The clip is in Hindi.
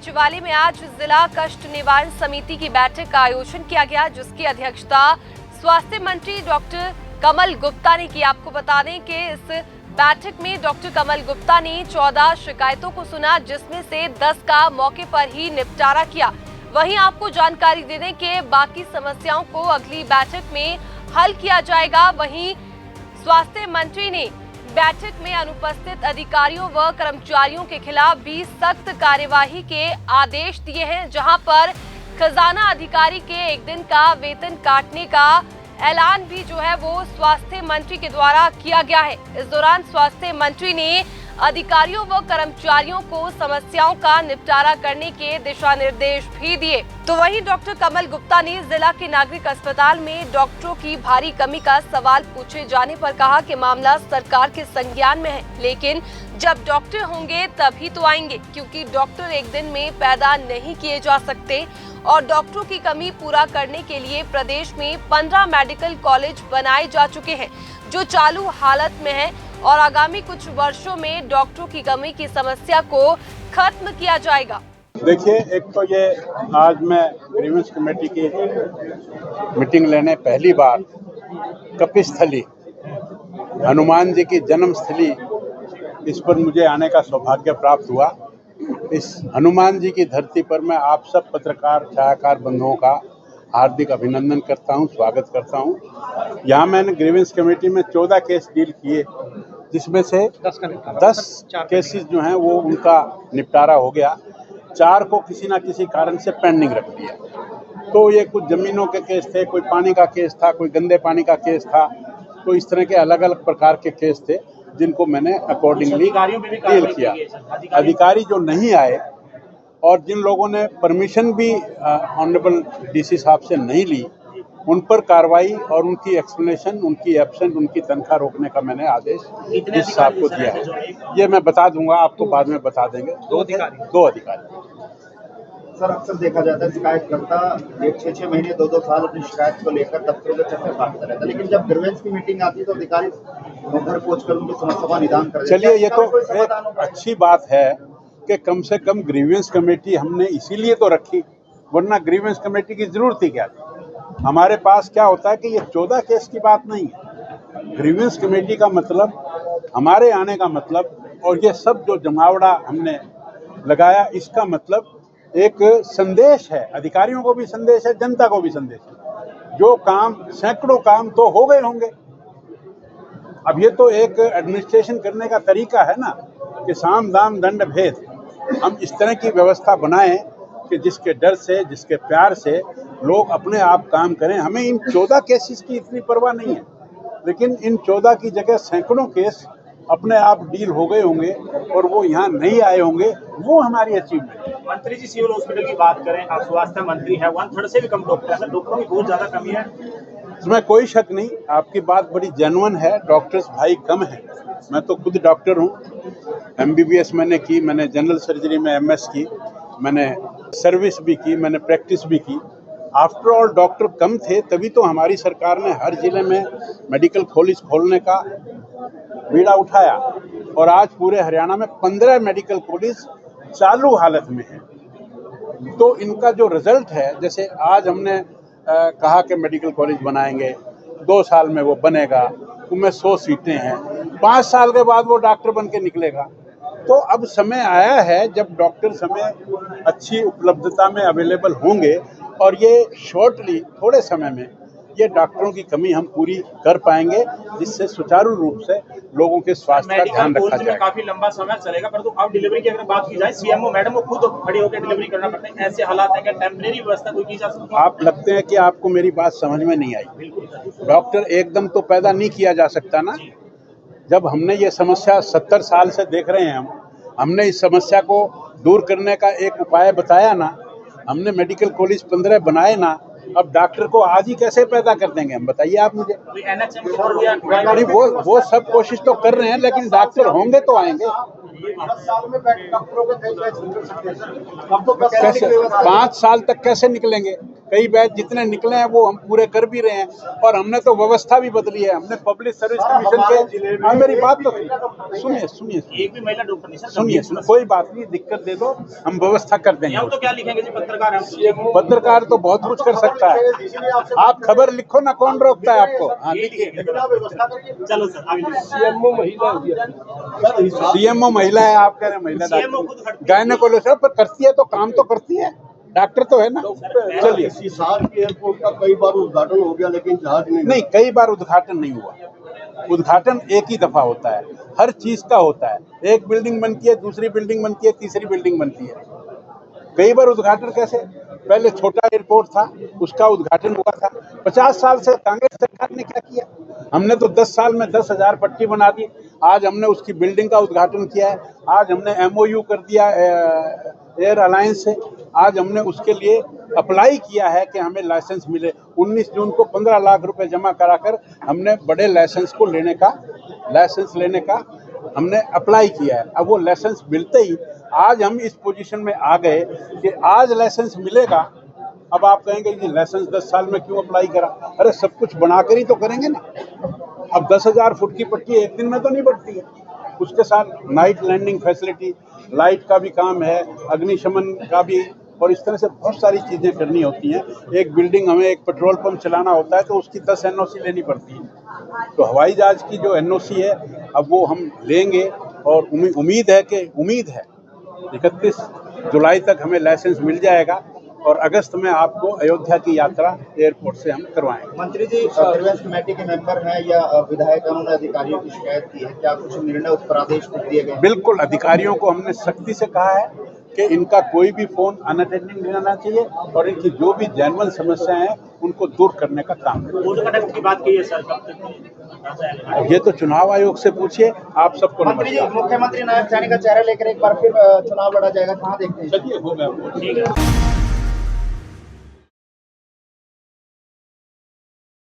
सचिवालय में आज जिला कष्ट निवारण समिति की बैठक का आयोजन किया गया, जिसकी अध्यक्षता स्वास्थ्य मंत्री डॉक्टर कमल गुप्ता ने की। आपको बता दें कि इस बैठक में डॉक्टर कमल गुप्ता ने 14 शिकायतों को सुना, जिसमें से 10 का मौके पर ही निपटारा किया। वहीं आपको जानकारी दे दें कि बाकी समस्याओं को अगली बैठक में हल किया जाएगा। वहीं स्वास्थ्य मंत्री ने बैठक में अनुपस्थित अधिकारियों व कर्मचारियों के खिलाफ भी सख्त कार्यवाही के आदेश दिए हैं, जहां पर खजाना अधिकारी के एक दिन का वेतन काटने का ऐलान भी जो है वो स्वास्थ्य मंत्री के द्वारा किया गया है। इस दौरान स्वास्थ्य मंत्री ने अधिकारियों व कर्मचारियों को समस्याओं का निपटारा करने के दिशा निर्देश भी दिए। तो वहीं डॉक्टर कमल गुप्ता ने जिला के नागरिक अस्पताल में डॉक्टरों की भारी कमी का सवाल पूछे जाने पर कहा कि मामला सरकार के संज्ञान में है, लेकिन जब डॉक्टर होंगे तभी तो आएंगे, क्योंकि डॉक्टर एक दिन में पैदा नहीं किए जा सकते और डॉक्टरों की कमी पूरा करने के लिए प्रदेश में 15 मेडिकल कॉलेज बनाए जा चुके हैं, जो चालू हालत में है और आगामी कुछ वर्षों में डॉक्टरों की कमी की समस्या को खत्म किया जाएगा। देखिए, एक तो ये आज मैं ग्रीवेंस कमेटी की मीटिंग लेने पहली बार कपिस्थली हनुमान जी की जन्मस्थली इस पर मुझे आने का सौभाग्य प्राप्त हुआ। इस हनुमान जी की धरती पर मैं आप सब पत्रकार छायाकार बंधुओं का हार्दिक अभिनंदन करता हूं, स्वागत करता हूं। यहाँ मैंने ग्रीवेंस कमेटी में 14 केस डील किए, जिसमें से 10 केसेस जो हैं वो उनका निपटारा हो गया। 4 को किसी ना किसी कारण से पेंडिंग रख दिया। तो ये कुछ जमीनों के केस थे, कोई पानी का केस था, कोई गंदे पानी का केस था। तो इस तरह के अलग अलग प्रकार के केस थे जिनको मैंने अकॉर्डिंगली डील किया। अधिकारी जो नहीं आए और जिन लोगों ने परमिशन भी ऑनरेबल डीसी साहब से नहीं ली, उन पर कार्रवाई और उनकी एक्सप्लेनेशन, उनकी एब्सेंट, उनकी तनख्वाह रोकने का मैंने आदेश डीसी साहब को दिया है। ये मैं बता दूंगा, आपको बाद में बता देंगे। 2 अधिकारी। सर, अक्सर देखा जाता है शिकायतकर्ता 6 महीने 2 साल अपनी शिकायत को लेकर दफ्तरों के चक्कर काटता रहता है, लेकिन जब ग्रीवेंस की मीटिंग आती है तो अधिकारी घर पहुंचकर उनकी समस्या का निदान कर। चलिए, ये तो एक अच्छी बात है कि कम से कम ग्रीवेंस कमेटी हमने इसीलिए तो रखी, वरना ग्रीवेंस कमेटी की जरूरत ही क्या थी। हमारे पास क्या होता है कि ये 14 केस की बात नहीं है। ग्रीवेंस कमेटी का मतलब, हमारे आने का मतलब, और ये सब जो जमावड़ा हमने लगाया, इसका मतलब एक संदेश है। अधिकारियों को भी संदेश है, जनता को भी संदेश है। जो काम, सैकड़ों काम तो हो गए होंगे। अब ये तो एक एडमिनिस्ट्रेशन करने का तरीका है ना कि साम दाम दंड भेद। हम इस तरह की व्यवस्था बनाएं कि जिसके डर से, जिसके प्यार से लोग अपने आप काम करें। हमें इन 14 केसेस की इतनी परवाह नहीं है, लेकिन इन 14 की जगह सैकड़ों केस अपने आप डील हो गए होंगे और वो यहाँ नहीं आए होंगे, वो हमारी अचीवमेंट है। मंत्री जी, सिविल हॉस्पिटल की बात करें, आप स्वास्थ्य मंत्री हैं, 1/3 से भी कम डॉक्टर है, डॉक्टरों की बहुत ज्यादा कमी है। इसमें कोई शक नहीं, आपकी बात बड़ी जेन्युइन है। डॉक्टर्स भाई कम हैं। मैं तो खुद डॉक्टर हूँ, MBBS मैंने की, मैंने जनरल सर्जरी में MS की, मैंने सर्विस भी की, मैंने प्रैक्टिस भी की। आफ्टर ऑल डॉक्टर कम थे, तभी तो हमारी सरकार ने हर जिले में मेडिकल कॉलेज खोलने का बीड़ा उठाया और आज पूरे हरियाणा में 15 मेडिकल कॉलेज चालू हालत में है। तो इनका जो रिजल्ट है, जैसे आज हमने कहा कि मेडिकल कॉलेज बनाएंगे, 2 साल में वो बनेगा, उनमें 100 सीटें हैं, 5 साल के बाद वो डॉक्टर बन के निकलेगा। तो अब समय आया है जब डॉक्टर समय अच्छी उपलब्धता में अवेलेबल होंगे और ये शॉर्टली, थोड़े समय में ये डॉक्टरों की कमी हम पूरी कर पाएंगे, जिससे सुचारू रूप से लोगों के स्वास्थ्य का ध्यान रखा जाए। काफी लंबा समय चलेगा, परंतु अब डिलीवरी की अगर बात की जाए, CMO मैडम को खुद खड़ी होकर डिलीवरी करना पड़ता है। ऐसे हालात है कि टेम्परेरी व्यवस्था कोई की जा सकती है? आप लगते हैं कि आपको मेरी बात समझ में नहीं आई। डॉक्टर एकदम तो पैदा नहीं किया जा सकता ना। जब हमने ये समस्या 70 साल से देख रहे हैं, हमने इस समस्या को दूर करने का एक उपाय बताया ना, हमने मेडिकल कॉलेज 15 बनाए ना, अब डॉक्टर को आज ही कैसे पैदा कर देंगे हम, बताइए आप मुझे। कोई NHM शुरू या नहीं, वो सब कोशिश तो कर रहे हैं, लेकिन डॉक्टर होंगे तो आएंगे। 10 साल में डॉक्टरों के कई बैच निकल सकते हैं सर। अब तो 10 साल की कैसे व्यवस्था 5 साल तक कैसे निकलेंगे? कई बैच जितने निकले हैं वो हम पूरे कर भी रहे हैं, और हमने तो व्यवस्था भी बदली है। हमने पब्लिक सर्विस कमीशन के, हाँ मेरी बात तो सुनिए एक भी महिला डॉक्टर नहीं सर। सुनिए, कोई बात नहीं, दिक्कत दे दो, हम व्यवस्था कर देंगे। हम तो क्या लिखेंगे जी, पत्रकार हैं। पत्रकार तो बहुत कुछ कर सकता है। आप खबर लिखो ना, कौन रोकता है आपको? हाँ लिखिए। चलो सर आगे। सीएमओ महिला है, आप कह रहे हैं महिला डॉक्टर, गायनेकोलॉजिस्ट पर करती है तो काम तो करती है, डॉक्टर तो है ना। चलिए, एयरपोर्ट का कई बार उद्घाटन हो गया लेकिन जहाज नहीं कई बार उद्घाटन नहीं हुआ। उद्घाटन एक ही दफा होता है, हर चीज का होता है। एक बिल्डिंग बनती है, दूसरी बिल्डिंग बनती है, तीसरी बिल्डिंग बनती है। कई बार उद्घाटन कैसे? पहले छोटा एयरपोर्ट था, उसका उद्घाटन हुआ था। 50 साल से कांग्रेस सरकार ने क्या किया? हमने तो 10 साल में 10,000 पट्टी बना दी। आज हमने उसकी बिल्डिंग का उद्घाटन किया है। आज हमने MOU कर दिया एयर अलायंस से। आज हमने उसके लिए अप्लाई किया है कि हमें लाइसेंस मिले। 19 जून को 15 लाख रुपए जमा कराकर हमने बड़े लाइसेंस लेने का हमने अप्लाई किया है। अब वो लाइसेंस मिलते ही आज हम इस पोजीशन में आ गए कि आज लाइसेंस मिलेगा। अब आप कहेंगे कि लाइसेंस 10 साल में क्यों अप्लाई करा? अरे सब कुछ बनाकर ही तो करेंगे ना। अब 10,000 फुट की पट्टी एक दिन में तो नहीं बढ़ती है। उसके साथ नाइट लैंडिंग फैसिलिटी, लाइट का भी काम है, अग्निशमन का भी, और इस तरह से बहुत सारी चीज़ें करनी होती हैं। एक बिल्डिंग हमें एक पेट्रोल पंप चलाना होता है तो उसकी 10 NOC लेनी पड़ती है। तो हवाई जहाज की जो NOC है अब वो हम लेंगे, और उम्मीद है 31 जुलाई तक हमें लाइसेंस मिल जाएगा, और अगस्त में आपको अयोध्या की यात्रा एयरपोर्ट से हम करवाएंगे। मंत्री जी, ग्रीवेंस कमेटी के मेंबर हैं या विधायक, उन्होंने अधिकारियों की शिकायत की है, क्या कुछ निर्णय उस पर आदेश दिए गए? बिल्कुल, अधिकारियों को हमने सख्ती से कहा है कि इनका कोई भी फोन अनअटेंडेड नहीं रहना चाहिए, और इनकी जो भी जेन्युइन समस्याएं हैं उनको दूर करने का काम करें। कोड ऑफ कंडक्ट की बात की है सर, कब तक? ये तो चुनाव आयोग से पूछिए, आप सबको मंत्री जी, मुख्यमंत्री नारायण साहनी का चेहरा लेकर एक बार फिर चुनाव लड़ा जाएगा, कहाँ देखते हैं? चलिए, हो गया। ठीक है।